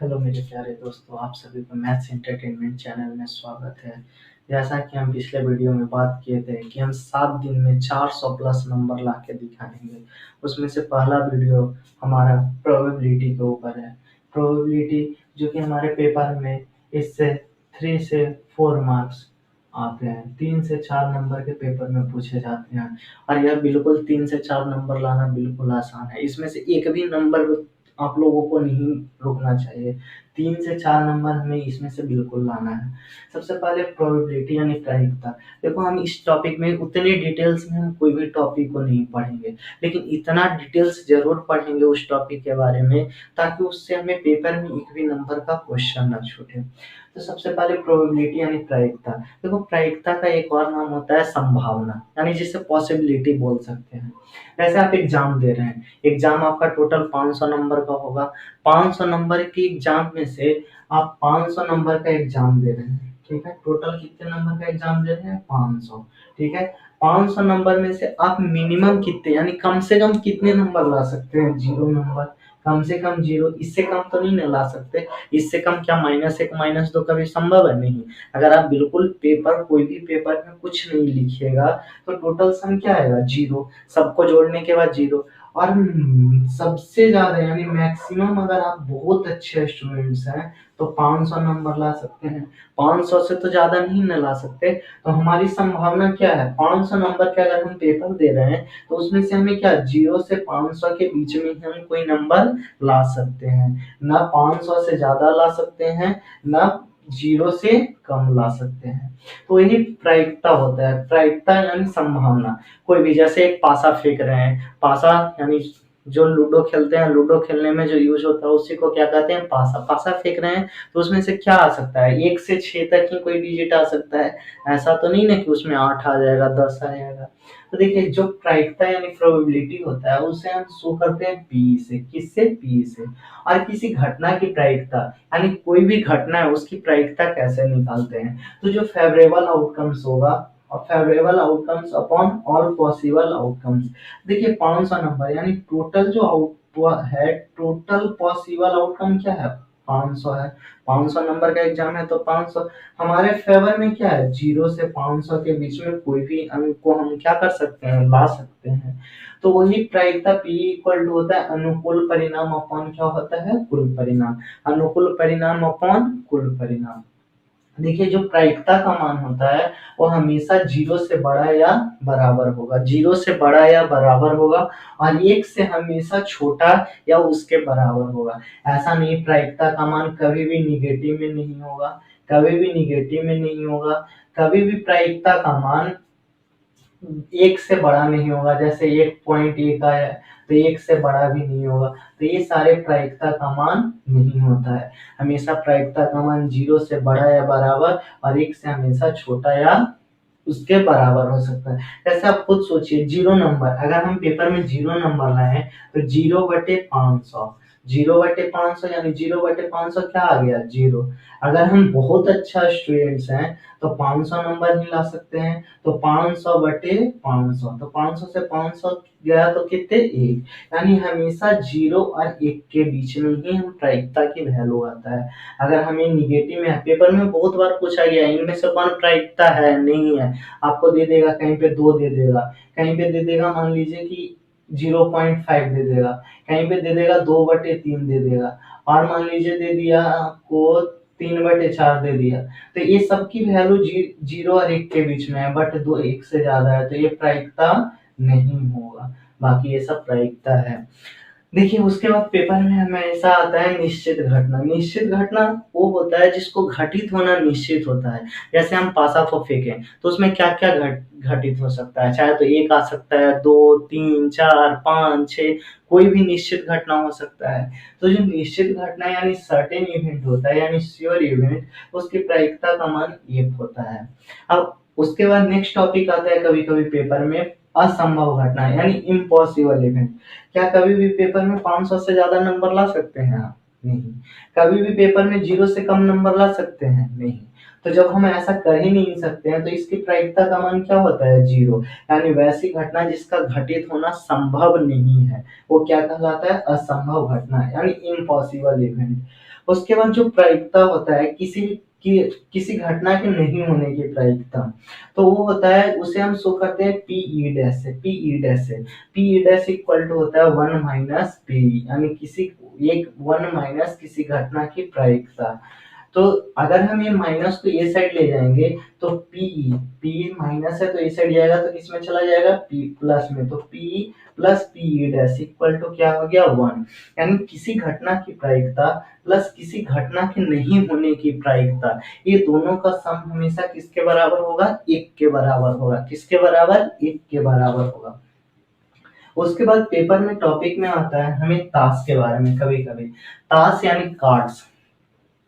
Hello मेरे प्यारे दोस्तों, आप सभी को मैथ्स एंटरटेनमेंट चैनल में स्वागत है। जैसा कि हम पिछले वीडियो में बात किए थे कि हम 7 दिन में 400 प्लस नंबर ला के दिखाएंगे। उसमें से पहला वीडियो हमारा प्रोबेबिलिटी के ऊपर है। प्रोबेबिलिटी जो कि हमारे पेपर में इससे 3 से 4 मार्क्स आते हैं। 3 से 4 नंबर के पेपर में पूछे जाते हैं और यह बिल्कुल 3 से 4 नंबर लाना बिल्कुल आसान है। इसमें से एक भी नंबर आप लोगों को नहीं रुकना चाहिए। 3 से 4 नंबर हमें इसमें से बिल्कुल लाना है। सबसे पहले प्रोबेबिलिटी यानी प्रायिकता। देखो, हम इस टॉपिक में उतनी डिटेल्स में हम कोई भी टॉपिक को नहीं पढ़ेंगे, लेकिन इतना डिटेल्स ज़रूर पढ़ेंगे उस टॉपिक के बारे में ताकि उससे हमें पेपर में एक भी नंबर का क्वेश्चन ना छूटे। तो सबसे पहले प्रोबेबिलिटी यानी प्रायिकता। देखो, प्रायिकता का एक और नाम होता है संभावना, यानी जिसे पॉसिबिलिटी बोल सकते हैं। जैसे आप एग्जाम दे रहे हैं, एग्जाम आपका टोटल 500 नंबर का होगा। 500 नंबर की एग्जाम में से आप 500 नंबर का एग्जाम दे रहे हैं, ठीक है। टोटल कितने नंबर का एग्जाम दे रहे हैं? 500, ठीक है। 500 नंबर में से आप मिनिमम कितने यानी कम से कम कितने नंबर ला सकते हैं? 0 नंबर। कम से कम 0, इससे कम तो नहीं ना ला सकते। इससे कम क्या -1 -2 कभी संभव है? नहीं। अगर आप बिल्कुल पेपर कोई भी पेपर में कुछ नहीं लिखिएगा तो टोटल सम क्या आएगा? 0। सबको जोड़ने के बाद 0। और सबसे ज़्यादा यानी मैक्सिमम अगर आप बहुत अच्छे स्टूडेंट्स हैं तो 500 नंबर ला सकते हैं। 500 से तो ज़्यादा नहीं ना ला सकते। तो हमारी संभावना क्या है? 500 नंबर का अगर हम पेपर दे रहे हैं तो उसमें से हमें क्या 0 से 500 के बीच में ही हम कोई नंबर ला सकते हैं। ना 500 से ज़्यादा ला सकते हैं, ना 0 से कम ला सकते हैं। तो यही प्रायिकता होता है। प्रायिकता यानी संभावना। कोई भी जैसे एक पासा फेंक रहे हैं, पासा यानी जो लूडो खेलते हैं, लूडो खेलने में जो यूज होता है उसी को क्या कहते हैं? पासा। पासा फेंक रहे हैं तो उसमें से क्या आ सकता है? 1 से 6 तक ही कोई डिजिट आ सकता है। ऐसा तो नहीं ना कि उसमें 8 आ जाएगा, 10 आ जाएगा। तो देखिए, जो प्रायिकता यानी प्रोबेबिलिटी होता है उसे हम शो करते हैं पी से। किससे? पी से। और किसी घटना की प्रायिकता यानी कोई भी घटना है उसकी प्रायिकता कैसे निकालते हैं? तो जो फेवरेबल आउटकम्स होगा और favourable outcomes upon all possible outcomes. देखिए, 500 नंबर यानी टोटल जो आउट है, टोटल पॉसिबल आउटकम क्या है? 500 है। 500 नंबर का एग्जाम है तो 500 हमारे फेवर में क्या है? 0 से 500 के बीच में कोई भी अंक को हम क्या कर सकते हैं? ला सकते हैं। तो वही प्रायिकता P इक्वल टू होता है अनुकूल परिणाम अपॉन क्या होता है? कुल परिणाम। अनुकूल परिणाम अपॉन कुल परिणाम। देखिए, जो प्रायिकता का मान होता है वो हमेशा 0 से बड़ा या बराबर होगा। 0 से बड़ा या बराबर होगा और 1 से हमेशा छोटा या उसके बराबर होगा। ऐसा नहीं प्रायिकता का मान कभी भी निगेटिव में नहीं होगा, कभी भी निगेटिव में नहीं होगा, कभी भी प्रायिकता का मान 1 से बड़ा नहीं होगा। जैसे 1.1 आया तो 1 से बड़ा भी नहीं होगा। तो ये सारे प्रायिकता का मान नहीं होता है। हमेशा प्रायिकता का मान 0 से बड़ा या बराबर और 1 से हमेशा छोटा या उसके बराबर हो सकता है। जैसे आप खुद सोचिए, 0 नंबर अगर हम पेपर में 0 नंबर लाए तो 0/500, 0/500 यानी 0/500 क्या आ गया? 0। अगर हम बहुत अच्छा स्टूडेंट्स हैं तो 500 नंबर ही ला सकते हैं। तो 500/500, तो 500 से 500 गया तो कितने? 1। यानी हमेशा 0 और 1 के बीच में ही हम प्रायिकता की वैल्यू आता है। अगर हमें निगेटिव में पेपर में बहुत बार पूछा गया है इनमें से कौन प्रायिकता है? नहीं है। आपको दे देगा कहीं पे 2 दे देगा, कहीं पे दे देगा मान लीजिए कि 0.5 दे देगा, कहीं पे दे देगा 2/3 दे देगा, और मान लीजिए दे दिया आपको 3/4 दे दिया। तो ये सबकी वैल्यू 0 और 1 के बीच में है, बट 2 1 से ज्यादा है तो ये प्रायिकता नहीं होगा। बाकी ये सब प्रायिकता है। देखिए, उसके बाद पेपर में हमेशा आता है निश्चित घटना। निश्चित घटना वो होता है जिसको घटित होना निश्चित होता है। जैसे हम पासा को फेंकें तो उसमें क्या क्या घटित हो सकता है? चाहे तो 1 आ सकता है, 2, 3, 4, 5, 6, कोई भी निश्चित घटना हो सकता है। तो जो निश्चित घटना यानी सर्टेन इवेंट होता है यानी श्योर इवेंट, उसकी प्रायिकता का मान 1 होता है। अब उसके बाद नेक्स्ट टॉपिक आता है कभी कभी पेपर में असंभव घटना यानी इम्पॉसिबल इवेंट। क्या कभी भी पेपर में 500 से ज्यादा नंबर ला सकते हैं आप? नहीं। कभी भी पेपर में 0 से कम नंबर ला सकते हैं? नहीं। तो जब हम ऐसा कर ही नहीं सकते हैं तो इसकी प्रायिकता का मान क्या होता है? 0। यानी वैसी घटना जिसका घटित होना संभव नहीं है वो क्या कहलाता है? असंभव घटना यानी इम्पॉसिबल इवेंट। उसके बाद जो प्रायिकता होता है किसी घटना के नहीं होने की प्रायिकता, तो वो होता है, उसे हम शो करते हैं पीई डैश से। पीई डैश से पीई डैश इक्वल टू होता है 1 - पी, यानी किसी एक 1 - किसी घटना की प्रायिकता। तो अगर हम ये माइनस को ये साइड ले जाएंगे तो पी माइनस है तो ये साइड जाएगा तो किस में चला जाएगा, पी प्लस में। तो P plus P dash equal to क्या हो गया, 1। यानी किसी घटना की प्रायिकता प्लस किसी घटना के नहीं होने की प्रायिकता, ये दोनों का सम हमेशा किसके बराबर होगा, 1 के बराबर होगा। किसके बराबर, 1 के बराबर होगा। उसके बाद पेपर में टॉपिक में आता है हमें ताश के बारे में। कभी कभी ताश यानी कार्ड्स,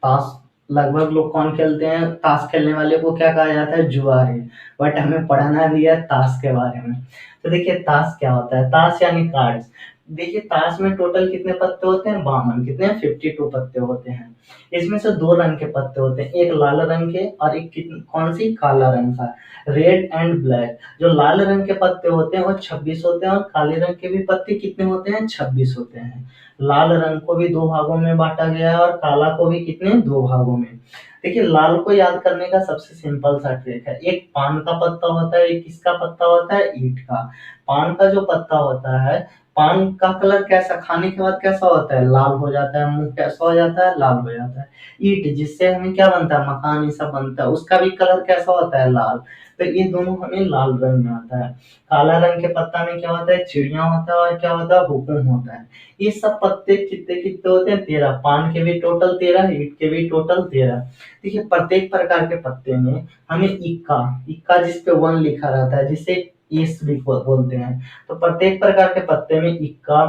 ताश लगभग लोग कौन खेलते हैं, ताश खेलने वाले को क्या कहा जाता है, जुआरी। बट हमें पढ़ाना भी है ताश के बारे में। तो देखिए ताश क्या होता है, ताश यानी कार्ड्स। देखिए ताश में टोटल कितने पत्ते होते हैं, 52। कितने, 52 पत्ते होते हैं। इसमें से 2 रंग के पत्ते होते हैं, एक लाल रंग के और एक कौन सी, काला रंग का, रेड एंड ब्लैक। जो लाल रंग के पत्ते होते हैं वो 26 होते हैं और काले रंग के भी पत्ते कितने होते हैं, 26 होते हैं। लाल रंग को भी 2 भागों में बांटा गया है और काला को भी कितने, 2 भागों में। देखिए लाल को याद करने का सबसे सिंपल सा ट्रिक है, एक पान का पत्ता होता है, एक किसका पत्ता होता है, ईंट का। पान का जो पत्ता होता है, पान का कलर कैसा, खाने के बाद कैसा होता है, लाल हो जाता है, मुंह कैसा हो जाता है, लाल हो जाता है। ईंट जिससे हमें क्या बनता है, मकान ये सब बनता है, उसका भी कलर कैसा होता है, लाल। तो ये दोनों हमें लाल रंग में आता है। काला रंग के पत्ता में क्या होता है, चिड़िया होता है और क्या होता है, हुकुम होता है। ये सब पत्ते कितने कितने होते हैं, 13। पान के भी टोटल 13, ईंट के भी टोटल 13। देखिए प्रत्येक प्रकार के पत्ते में हमें इक्का, इक्का जिसपे 1 लिखा रहता है, जिसे एस भी बोलते हैं। तो प्रत्येक प्रकार के पत्ते में इक्का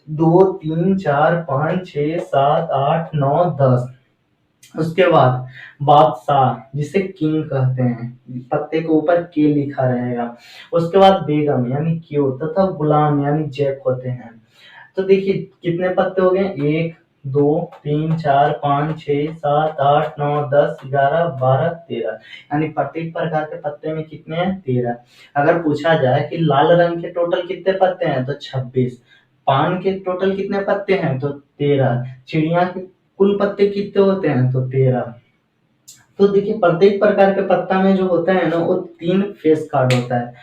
2 3 4 5 6 7 8 9 10। उसके बाद बादशाह जिसे किंग कहते हैं, पत्ते के ऊपर के लिखा रहेगा। उसके बाद बेगम यानी क्यों, तथा गुलाम यानी जैक होते हैं। तो देखिए कितने पत्ते हो गए, 1 2 3 4 5 6 7 8 9 10 11 12 13। यानी प्रत्येक प्रकार के पत्ते में कितने हैं, 13। अगर पूछा जाए कि लाल रंग के टोटल कितने पत्ते हैं तो 26, पान के टोटल कितने पत्ते हैं तो 13, चिड़िया के कुल पत्ते कितने होते हैं तो 13। तो देखिए प्रत्येक प्रकार के पत्ता में जो होता है ना वो 3 फेस कार्ड होता है।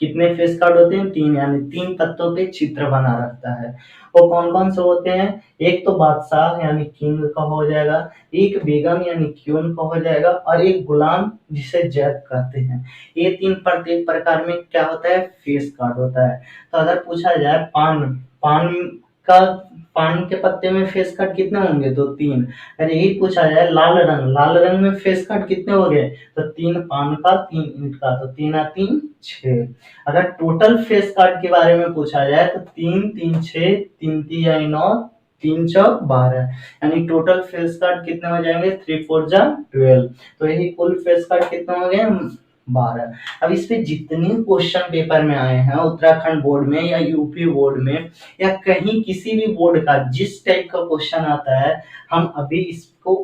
कितने फेस कार्ड होते हैं, 3, यानी 3 पत्तों पे चित्र बना रहता है। वो कौन कौन से होते हैं, एक तो बादशाह यानी किंग का हो जाएगा, एक बेगम यानी क्वीन का हो जाएगा और एक गुलाम जिसे जैक कहते हैं। ये 3 प्रत्येक प्रकार में क्या होता है, फेस कार्ड होता है। तो अगर पूछा जाए पान, पान का, पान के पत्ते में फेस कार्ड कितने होंगे तो 3। अगर यही पूछा जाए लाल रंग, लाल रंग में फेस कार्ड कितने हो गए तो 3 पान का 3 ईंट का, तो 3 और 3 6। अगर टोटल फेस कार्ड के बारे में पूछा जाए तो 3 3 6, 3 3 9, 3 चौक 12। यानी टोटल फेस कार्ड कितने हो जाएंगे, 3 4 जा 12। तो यही कुल फेस कार्ड कितने हो गए, 12। अब इस पे जितने क्वेश्चन पेपर में आए हैं उत्तराखंड बोर्ड में या यूपी बोर्ड में या कहीं किसी भी बोर्ड का जिस टाइप का क्वेश्चन आता है, हम अभी इसको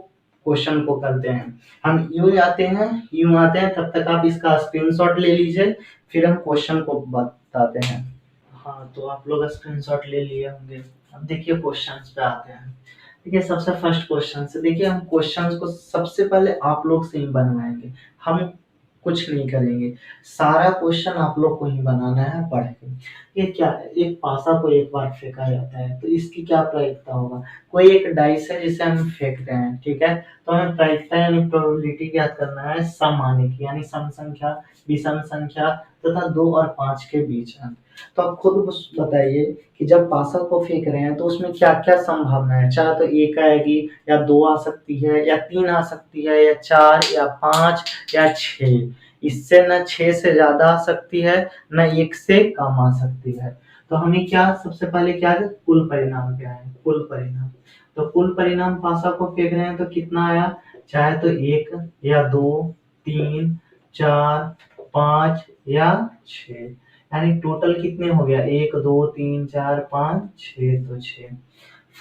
क्वेश्चन को करते हैं। हम यूं आते हैं, यूं आते हैं, तब तक आप इसका स्क्रीनशॉट ले लीजिए, फिर हम क्वेश्चन को बताते हैं। हाँ तो आप लोग स्क्रीनशॉट ले लिए होंगे। अब देखिए क्वेश्चंस पे आते हैं। देखिए सबसे फर्स्ट क्वेश्चन से, देखिए हम क्वेश्चंस को सबसे पहले आप लोग से ही बनवाएंगे, हम कुछ नहीं करेंगे, सारा क्वेश्चन आप लोग को ही बनाना है पढ़ के। ये क्या है, एक पासा को एक बार फेंका जाता है तो इसकी क्या प्रायिकता होगा, कोई एक डाइस है जिसे हम फेंक रहे हैं, ठीक है। तो हमें प्रायिकता यानी प्रोबेबिलिटी ज्ञात करना है सम आने की, यानी सम संख्या, विषम संख्या तथा 2 और 5 के बीच अंक। तो आप खुद बताइए कि जब पासा को फेंक रहे हैं तो उसमें क्या क्या संभावना है, चाहे तो 1 आएगी या 2 आ सकती है या 3 आ सकती है या 4 या 5 या 6। इससे न 6 से ज्यादा आ सकती है न 1 से कम आ सकती है। तो हमें क्या सबसे पहले क्या है, कुल परिणाम क्या है, कुल परिणाम। तो कुल परिणाम पासा को फेंक रहे हैं तो कितना आया, चाहे तो 1 या 2 3 4 5 या 6। यानी टोटल कितने हो गया, 1 2 3 4 5 6, तो 6।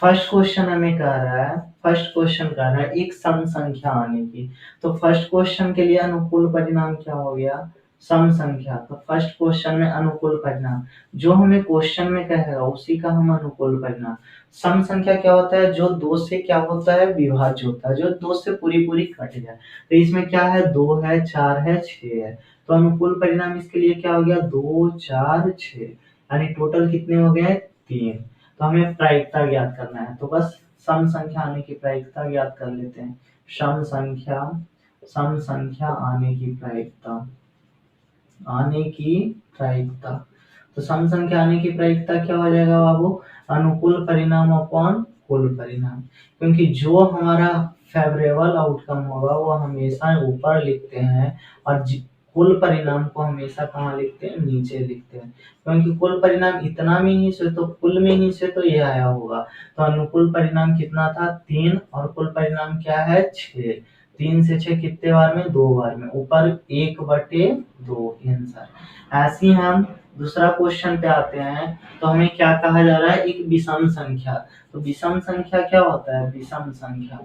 फर्स्ट क्वेश्चन हमें कह रहा है, फर्स्ट क्वेश्चन कह रहा है एक सम संख्या आने की। तो फर्स्ट क्वेश्चन के लिए अनुकूल परिणाम क्या हो गया, सम संख्या। तो फर्स्ट क्वेश्चन में अनुकूल परिणाम, जो हमें क्वेश्चन में कहेगा उसी का हम अनुकूल परिणाम। सम संख्या क्या होता है, जो दो से क्या होता है विभाज्य होता है, जो दो से पूरी पूरी कट जाए। तो इसमें क्या है, दो है, चार है, छह है। तो अनुकूल परिणाम इसके लिए क्या हो गया, दो चार छह, यानी टोटल कितने हो गए, तीन। तो हमें प्रायिकता ज्ञात करना है, तो बस सम संख्या आने की प्रायिकता ज्ञात कर लेते हैं। सम संख्या आने की प्रायिकता, आने की प्रायिकता। तो सम संख्या आने की प्रायिकता क्या हो जाएगा बाबू, अनुकूल परिणाम अपॉन कुल परिणाम। क्योंकि जो हमारा फेवरेबल आउटकम होगा वो हमेशा ऊपर लिखते हैं, और कुल परिणाम को हमेशा कहाँ लिखते हैं, नीचे लिखते हैं। क्योंकि कुल परिणाम इतना में ही से तो कुल में ही से तो ये आया होगा। तो अनुकूल परिणाम कितना था, तीन, और कुल परिणाम क्या है, छह। तीन से छह कितने बार में, दो बार में, ऊपर एक बटे दो आंसर। ऐसे ही हम दूसरा क्वेश्चन पे आते हैं। तो हमें क्या कहा जा रहा है, एक विषम संख्या। तो विषम संख्या क्या होता है, विषम संख्या,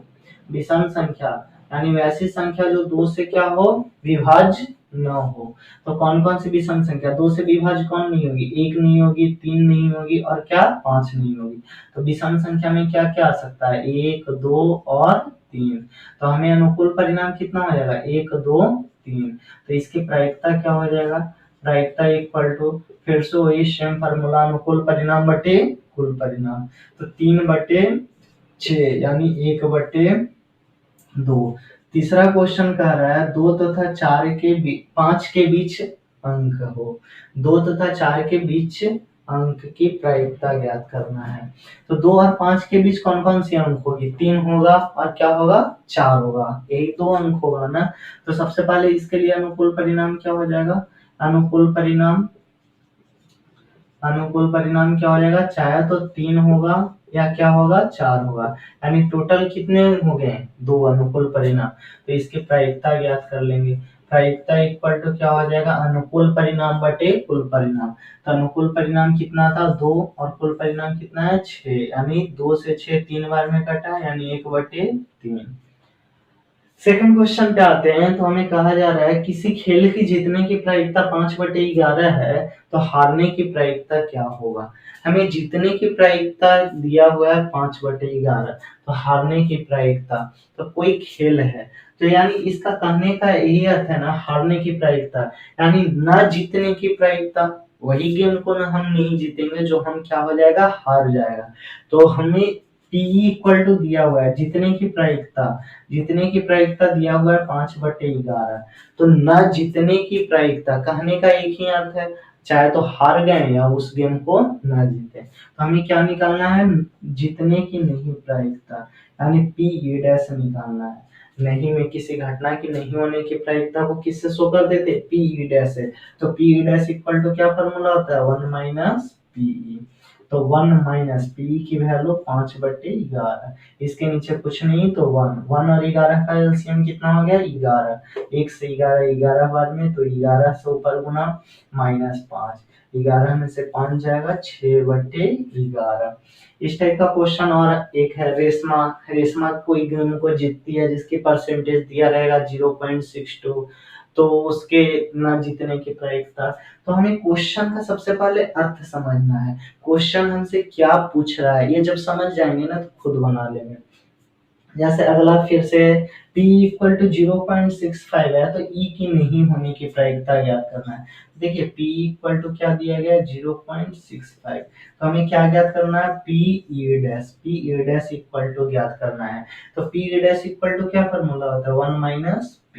विषम संख्या यानी वैसी संख्या जो दो से क्या हो, विभाज्य न हो। तो कौन कौन सी विषम संख्या, दो से विभाज्य कौन नहीं होगी, एक नहीं होगी, तीन नहीं होगी, और क्या, पांच नहीं होगी। तो विषम संख्या में क्या क्या आ सकता है, एक, दो और तीन। तो हमें अनुकूल परिणाम कितना हो जाएगा, एक, दो, तीन। तो इसकी प्रायिकता क्या हो जाएगा, प्रायिकता इक्वल टू, फिर से वही सेम फार्मूला, अनुकूल परिणाम बटे कुल परिणाम। तो तीन बटे छह यानी एक बटे दो। तीसरा क्वेश्चन कह रहा है दो तथा चार के पांच के बीच अंक हो, दो तथा चार के बीच अंक की प्रायिकता ज्ञात करना है। तो दो और पांच के बीच कौन कौन सी अंक होगी, तीन होगा और क्या होगा, चार होगा, यही दो अंक होगा ना। तो सबसे पहले इसके लिए अनुकूल परिणाम क्या हो जाएगा, अनुकूल परिणाम, अनुकूल परिणाम क्या हो जाएगा, चाहे तो तीन होगा या क्या होगा, चार होगा। यानी टोटल कितने हो गए, दो अनुकूल परिणाम। तो इसकी प्रायिकता ज्ञात कर लेंगे। प्रायिकता इक्वल टू क्या हो जाएगा, अनुकूल परिणाम बटे कुल परिणाम। तो अनुकूल परिणाम कितना था, दो, और कुल परिणाम कितना है, छह। यानी दो से छह तीन बार में कटा, यानी एक बटे तीन। सेकंड क्वेश्चन पे आते हैं। तो हमें कहा जा रहा है किसी खेल की जीतने की प्रायिकता 5/11 है, तो हारने की प्रायिकता क्या होगा। हमें जीतने की प्रायिकता दिया हुआ है 5/11, तो हारने की प्रायिकता, तो कोई खेल है, तो यानी इसका कहने का यही अर्थ है ना, हारने की प्रायिकता यानी न जीतने की प्रायिकता, वही गेम को ना हम नहीं जीतेंगे जो हम क्या हो जाएगा, हार जाएगा। तो हमें पी इक्वल टू दिया हुआ है जीतने की प्रायिकता, जीतने की प्रायिकता दिया हुआ है 5/11। तो न जीतने की प्रायिकता कहने का एक ही अर्थ है, चाहे तो हार गए या उस गेम को न जीते। तो हमें क्या निकालना है, जीतने की नहीं प्रायिकता, यानी पी ई डैश निकालना है। नहीं में किसी घटना की नहीं होने की प्रायिकता को किससे शो कर देते, पी ई डैश से। तो P E dash equal to क्या फॉर्मूला होता है, 1 - पीई। तो 1 - पी की वैल्यू 5/11, इसके नीचे कुछ नहीं तो 1, 1 और 11 का एलसीएम कितना हो गया, 11। 1 से 11 11 बार में, तो 11 से ऊपर गुना -5, 11 में से 5 जाएगा, 6/11। इस टाइप का क्वेश्चन। और एक है रेशमा, रेशमा कोई गेम को जीतती है जिसकी परसेंटेज दिया रहेगा 0.62, तो उसके न जीतने की प्रायिकता। तो हमें क्वेश्चन का सबसे पहले अर्थ समझना है, क्वेश्चन हमसे क्या पूछ रहा है, ये जब समझ जाएंगे ना तो खुद बना लेंगे। जैसे अगला फिर से p इक्वल टू 0.65 है, तो e की नहीं होने की प्रायिकता ज्ञात करना है। देखिए p इक्वल टू क्या दिया गया है, 0.65। तो हमें क्या ज्ञात करना है, p e dash, p e dash equal to ज्ञात करना है। तो p e dash equal to क्या फॉर्मूला होता है, 1 - p,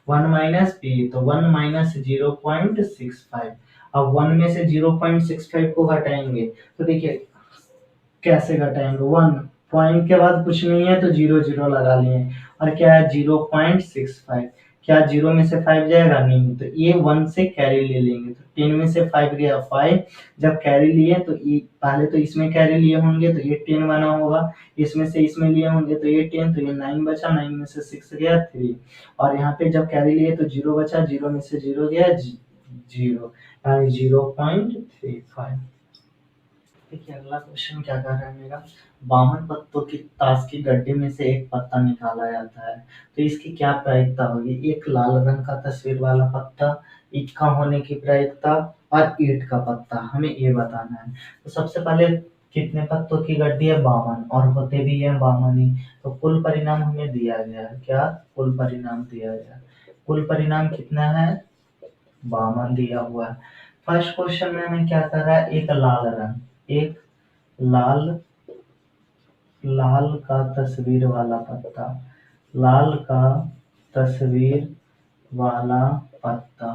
1 - p, तो 1 - 0.65। अब 1 में से 0.65 को घटाएंगे, तो देखिए कैसे घटाएंगे, 1 पॉइंट के बाद कुछ नहीं है तो 0 0 लगा लिए, और क्या है 0.65। क्या 0 में से 5 जाएगा, नहीं, तो ये 1 से कैरी ले लेंगे, तो 10 में से 5 गया 5। जब कैरी लिए तो पहले तो इसमें कैरी लिए होंगे तो ये 10 बना होगा, इसमें से इसमें लिए होंगे तो ये 10, तो ये 9 बचा, 9 में से 6 गया 3, और यहाँ पे जब कैरी लिए तो 0 बचा, 0 में से 0 गया 0, यानी 0.35। देखिए अगला क्वेश्चन क्या कर रहा है मेरा, बावन पत्तों की ताश की गड्डी में से एक पत्ता निकाला जाता है, तो इसकी क्या प्रायिकता होगी। एक लाल रंग का तस्वीर वाला पत्ता, इक्का होने की प्रायिकता और ईंट का पत्ता, हमें ये बताना है। तो सबसे पहले कितने पत्तों की गड्डी है, 52, और होते भी है 52 ही। तो कुल परिणाम हमें दिया गया है, क्या कुल परिणाम दिया गया है, कुल परिणाम कितना है, 52 दिया हुआ है। फर्स्ट क्वेश्चन में हमें क्या कर रहा है, एक लाल रंग, एक लाल लाल का तस्वीर वाला पत्ता, लाल का तस्वीर वाला पत्ता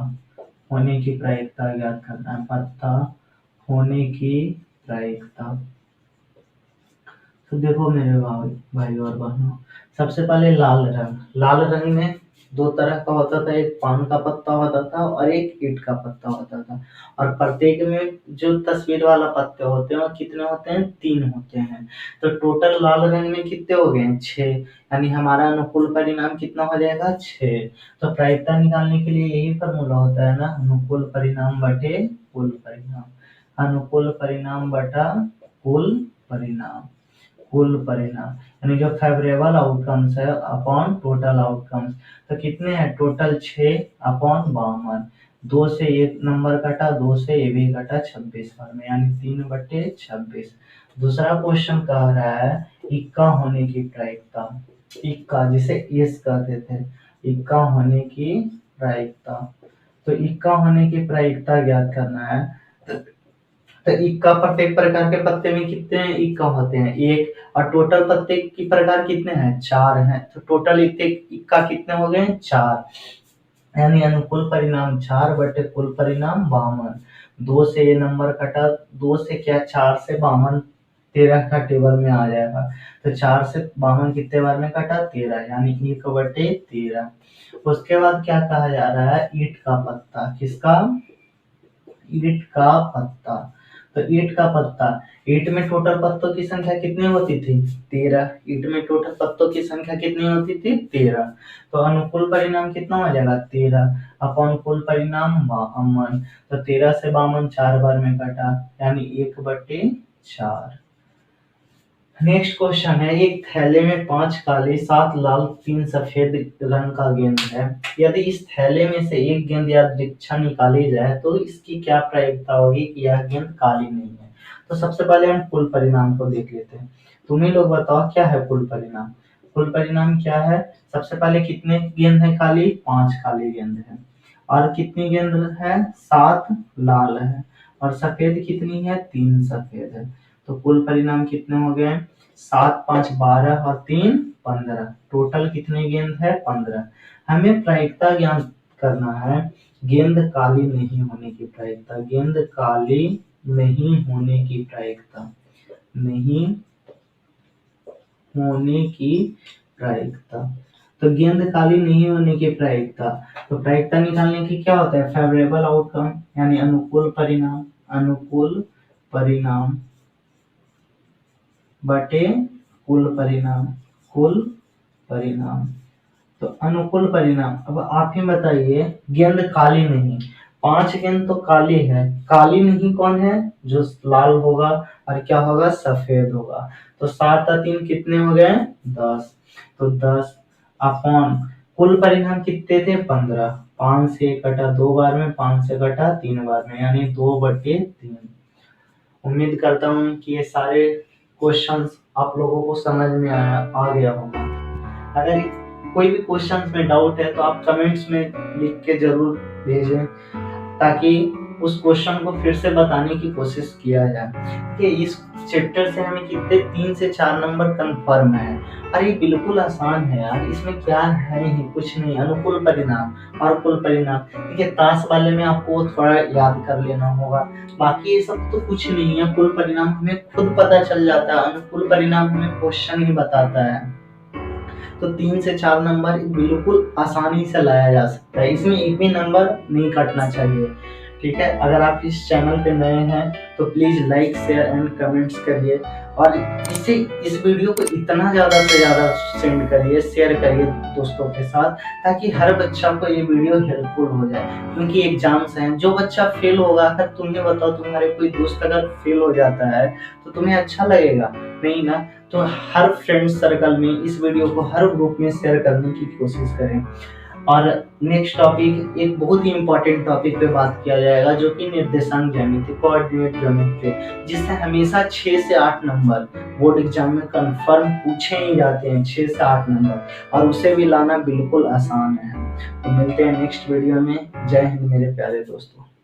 होने की प्रायिकता ज्ञात करना है, पत्ता होने की प्रायिकता। तो देखो मेरे भाई और बहनों, सबसे पहले लाल रंग में दो तरह का होता था, एक पान का पत्ता होता था और एक ईंट का पत्ता होता था। और प्रत्येक में जो तस्वीर वाला पत्ते होते हैं वो कितने होते हैं, 3 होते हैं। तो टोटल लाल रंग में कितने हो गए, 6, यानी हमारा अनुकूल परिणाम कितना हो जाएगा, 6। तो प्रायिकता निकालने के लिए यही फॉर्मूला होता है ना, अनुकूल परिणाम बटे कुल परिणाम, अनुकूल परिणाम बटा कुल परिणाम, कुल परिणाम, यानी जो फेवरेबल आउटकम्स है अपॉन टोटल आउटकम्स। तो कितने हैं, टोटल 6 अपॉन 52, 2 से 1 नंबर कटा, 2 से ये भी कटा 26 बार में, यानी 3/26। दूसरा क्वेश्चन कह रहा है इक्का होने की प्रायिकता, इक्का जिसे इस कहते थे, इक्का होने की प्रायिकता। तो इक्का होने की प्रायिकता ज्ञात करना है। तो इक्का प्रत्येक प्रकार के पत्ते में कितने इक्का होते हैं, 1, और टोटल पत्ते की प्रकार कितने हैं, 4 हैं। तो टोटल इक्का कितने हो गए, 4, यानी अनुकूल परिणाम 4 बटे कुल परिणाम 52। 2 से ये नंबर कटा, 2 से क्या 4 से 52 13 का टेबल में आ जाएगा। तो 4 से 52 कितने बार में कटा, 13, यानी 1/13। उसके बाद क्या कहा जा रहा है, ईंट का पत्ता, किसका, ईंट का पत्ता। तो ईंट का पत्ता, ईंट में टोटल पत्तों की संख्या कितनी होती थी, 13, ईंट में टोटल पत्तों की संख्या कितनी होती थी, 13। तो अनुकूल परिणाम कितना हो जाएगा, 13 अपॉन कुल परिणाम 52। तो 13 से 52 4 बार में कटा, यानी 1/4। नेक्स्ट क्वेश्चन है, एक थैले में 5 काले, 7 लाल, 3 सफेद रंग का गेंद है। यदि इस थैले में से एक गेंद या दीक्षा निकाली जाए तो इसकी क्या प्रायिकता होगी कि यह गेंद काली नहीं है। तो सबसे पहले हम कुल परिणाम को देख लेते हैं। तुम ही लोग बताओ क्या है कुल परिणाम, कुल परिणाम क्या है। सबसे पहले कितने गेंद है काली, 5 काली गेंद है, और कितनी गेंद है, 7 लाल है, और सफेद कितनी है, 3 सफेद है। तो कुल परिणाम कितने हो गए, 7 5 12 और 3 15, टोटल कितने गेंद है, 15। हमें प्रायिकता ज्ञात करना है, गेंद काली नहीं होने की प्रायिकता, गेंद काली नहीं होने की प्रायिकता, नहीं होने की प्रायिकता। तो गेंद काली नहीं होने की प्रायिकता, तो प्रायिकता निकालने की क्या होता है, फेवरेबल आउटकम, यानी अनुकूल परिणाम, अनुकूल परिणाम बटे कुल परिणाम, कुल परिणाम। तो अनुकूल परिणाम, अब आप ही बताइए, गेंद काली नहीं, 5 गेंद तो काली है, काली नहीं कौन है, जो लाल होगा और क्या होगा, सफेद होगा। तो 7 और 3 कितने हो गए, 10। तो 10 अपॉन कुल परिणाम कितने थे, 15, 5 से कटा 2 बार में, 5 से कटा 3 बार में, यानी 2/3। उम्मीद करता हूँ कि ये सारे क्वेश्चंस आप लोगों को समझ में आ गया होगा। अगर कोई भी क्वेश्चंस में डाउट है तो आप कमेंट्स में लिख के जरूर भेजें, ताकि उस क्वेश्चन को फिर से बताने की कोशिश किया जाए कि इस चैप्टर से हमें कितने 3 से 4 नंबर कंफर्म है। अरे बिल्कुल आसान है यार, इसमें क्या है ही कुछ नहीं, अनुकूल परिणाम और कुल परिणाम। देखिए ताश वाले में आपको थोड़ा याद कर लेना होगा, बाकी ये सब तो कुछ नहीं है। कुल परिणाम हमें खुद पता चल जाता है, अनुकूल परिणाम हमें क्वेश्चन ही बताता है। तो 3 से 4 नंबर बिल्कुल आसानी से लाया जा सकता है, इसमें एक भी नंबर नहीं कटना चाहिए। ठीक है, अगर आप इस चैनल पे नए हैं तो please like share and comments करिए, और इस वीडियो को इतना ज़्यादा से ज़्यादा सेंड करिए, शेयर करिए दोस्तों के साथ, ताकि हर बच्चा को ये वीडियो हेल्पफुल हो जाए। क्योंकि एग्जाम्स हैं, जो बच्चा फेल होगा, अगर तुम्हें बताओ तुम्हारे कोई दोस्त अगर फेल हो जाता है तो तुम्हें अच्छा लगेगा नहीं ना। तो हर फ्रेंड सर्कल में इस वीडियो को हर ग्रुप में शेयर करने की कोशिश करें। और नेक्स्ट टॉपिक एक बहुत ही इम्पोर्टेंट टॉपिक पे बात किया जाएगा, जो कि निर्देशांक ज्यामिति, कोऑर्डिनेट ज्योमेट्री, जिससे हमेशा 6 से 8 नंबर बोर्ड एग्जाम में कंफर्म पूछे ही जाते हैं, 6 से 8 नंबर, और उसे भी लाना बिल्कुल आसान है। तो मिलते हैं नेक्स्ट वीडियो में। जय हिंद मेरे प्यारे दोस्तों।